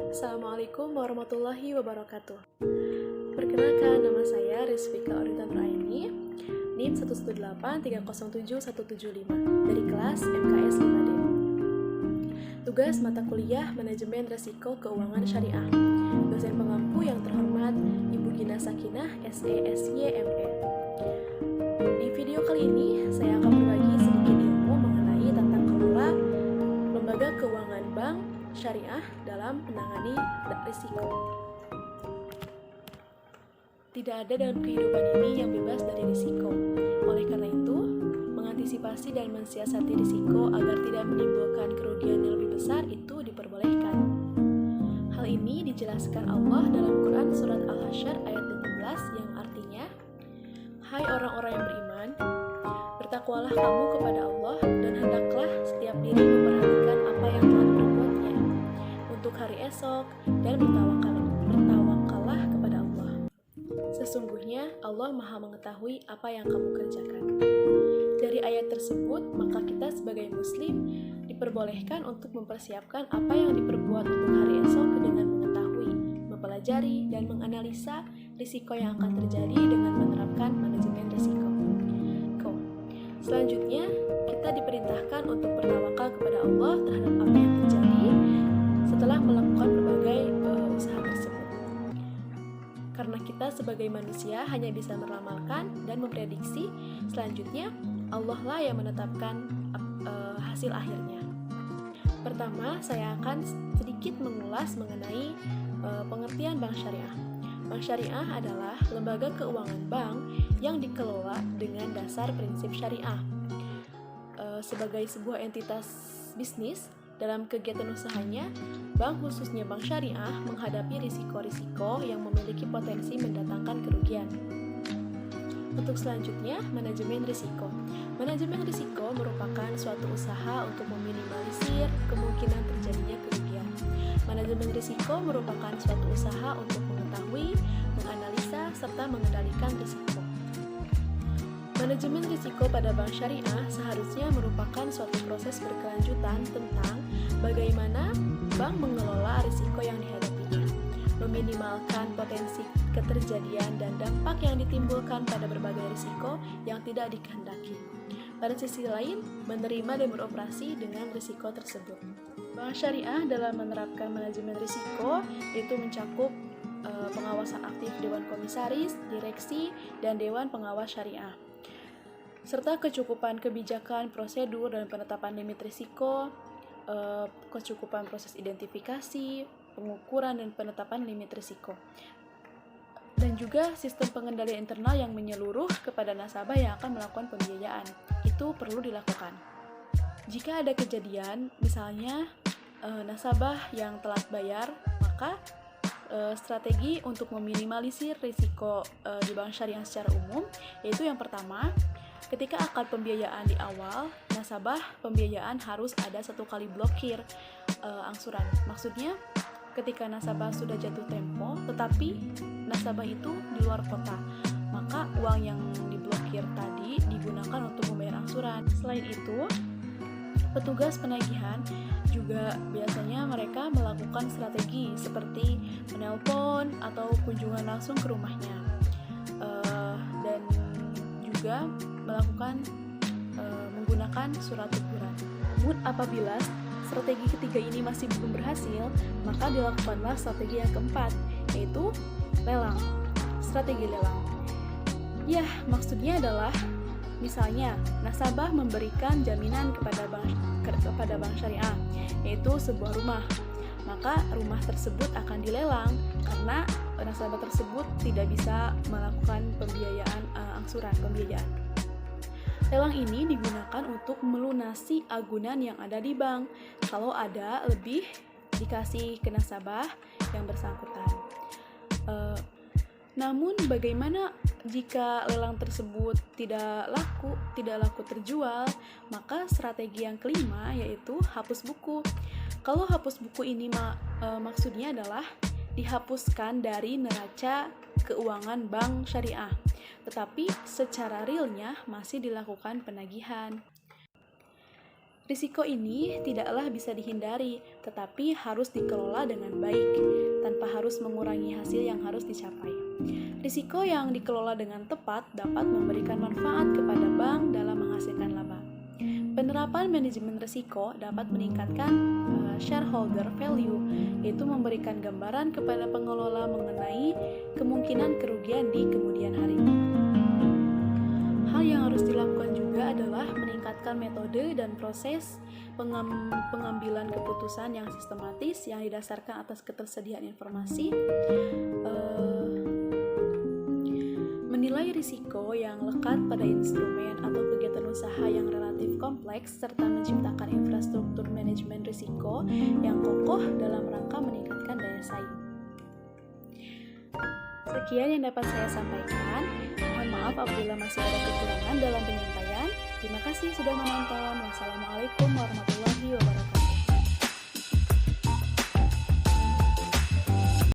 Assalamualaikum warahmatullahi wabarakatuh. Perkenalkan, nama saya Rizvika Oritan Raini, NIM 118307175 dari kelas MKS 5D. Tugas mata kuliah Manajemen Resiko Keuangan Syariah. Dosen pengampu yang terhormat Ibu Gina Sakinah, SE/SY/ME. Di video kali ini saya akan berbagi sedikit ilmu mengenai tata kelola lembaga keuangan bank syariah dalam menangani risiko. Tidak ada dalam kehidupan ini yang bebas dari risiko. Oleh karena itu, mengantisipasi dan mensiasati risiko agar tidak menimbulkan kerugian yang lebih besar itu diperbolehkan. Hal ini dijelaskan Allah dalam Quran Surat Al-Hasyr ayat 18 yang artinya, "Hai orang-orang yang beriman, bertakwalah kamu kepada Allah dan hendaklah setiap diri memperhatikan apa yang telah diperbuatnya untuk hari esok dan bertawakallah kepada Allah. Sesungguhnya Allah Maha mengetahui apa yang kamu kerjakan." Dari ayat tersebut, maka kita sebagai muslim diperbolehkan untuk mempersiapkan apa yang diperbuat untuk hari esok dengan mengetahui, mempelajari, dan menganalisa risiko yang akan terjadi dengan menerapkan manajemen risiko. Selanjutnya, kita diperintahkan untuk bertawakal kepada Allah terhadap apa yang terjadi setelah melakukan berbagai usaha tersebut. Karena kita sebagai manusia hanya bisa meramalkan dan memprediksi, selanjutnya Allah lah yang menetapkan hasil akhirnya. Pertama, saya akan sedikit mengulas mengenai pengertian bank syariah. Bank syariah adalah lembaga keuangan bank yang dikelola dengan dasar prinsip syariah. Sebagai sebuah entitas bisnis, dalam kegiatan usahanya, bank khususnya bank syariah menghadapi risiko-risiko yang memiliki potensi mendatangkan kerugian. Untuk selanjutnya, manajemen risiko. Manajemen risiko merupakan suatu usaha untuk meminimalisir kemungkinan terjadinya kerugian. Manajemen risiko merupakan suatu usaha untuk mengetahui, menganalisa, serta mengendalikan risiko. Manajemen risiko pada bank syariah seharusnya merupakan suatu proses berkelanjutan tentang bagaimana bank mengelola risiko yang dihadapinya, meminimalkan potensi keterjadian dan dampak yang ditimbulkan pada berbagai risiko yang tidak dikehendaki. Pada sisi lain, menerima dan beroperasi dengan risiko tersebut. Bank syariah dalam menerapkan manajemen risiko itu mencakup pengawasan aktif Dewan Komisaris, Direksi, dan Dewan Pengawas Syariah, serta kecukupan kebijakan, prosedur, dan penetapan limit risiko, kecukupan proses identifikasi, pengukuran, dan penetapan limit risiko, dan juga sistem pengendalian internal yang menyeluruh kepada nasabah yang akan melakukan pembiayaan. Itu perlu dilakukan. Jika ada kejadian, misalnya nasabah yang telat bayar, maka strategi untuk meminimalisir risiko di bank syariah secara umum, yaitu yang pertama, ketika akad pembiayaan di awal, nasabah pembiayaan harus ada 1 kali blokir angsuran. Maksudnya, ketika nasabah sudah jatuh tempo, tetapi nasabah itu di luar kota, maka uang yang diblokir tadi digunakan untuk membayar angsuran. Selain itu, petugas penagihan juga biasanya mereka melakukan strategi seperti menelpon atau kunjungan langsung ke rumahnya, dan juga melakukan menggunakan surat teguran. Namun apabila strategi ketiga ini masih belum berhasil, maka dilakukanlah strategi yang keempat, yaitu lelang. Strategi lelang. Ya, maksudnya adalah misalnya nasabah memberikan jaminan kepada bank syariah, yaitu sebuah rumah. Maka rumah tersebut akan dilelang karena nasabah tersebut tidak bisa melakukan pembiayaan pembiayaan. Lelang ini digunakan untuk melunasi agunan yang ada di bank. Kalau ada lebih, dikasih ke nasabah yang bersangkutan. Namun bagaimana jika lelang tersebut tidak laku terjual? Maka strategi yang kelima yaitu hapus buku. Kalau hapus buku ini maksudnya adalah dihapuskan dari neraca keuangan bank syariah, tetapi secara realnya masih dilakukan penagihan. Risiko ini tidaklah bisa dihindari, tetapi harus dikelola dengan baik, tanpa harus mengurangi hasil yang harus dicapai. Risiko yang dikelola dengan tepat dapat memberikan manfaat kepada bank dalam menghasilkan laba. Penerapan manajemen risiko dapat meningkatkan shareholder value, yaitu memberikan gambaran kepada pengelola mengenai kemungkinan kerugian di kemudian hari. Hal yang harus dilakukan juga adalah meningkatkan metode dan proses pengambilan keputusan yang sistematis yang didasarkan atas ketersediaan informasi, menilai risiko yang lekat pada instrumen atau kegiatan usaha yang relatif kompleks, serta menciptakan infrastruktur manajemen risiko yang kokoh dalam rangka meningkatkan daya saing. Sekian yang dapat saya sampaikan. Mohon maaf apabila masih ada kekurangan dalam penyampaian. Terima kasih sudah menonton. Wassalamualaikum warahmatullahi wabarakatuh.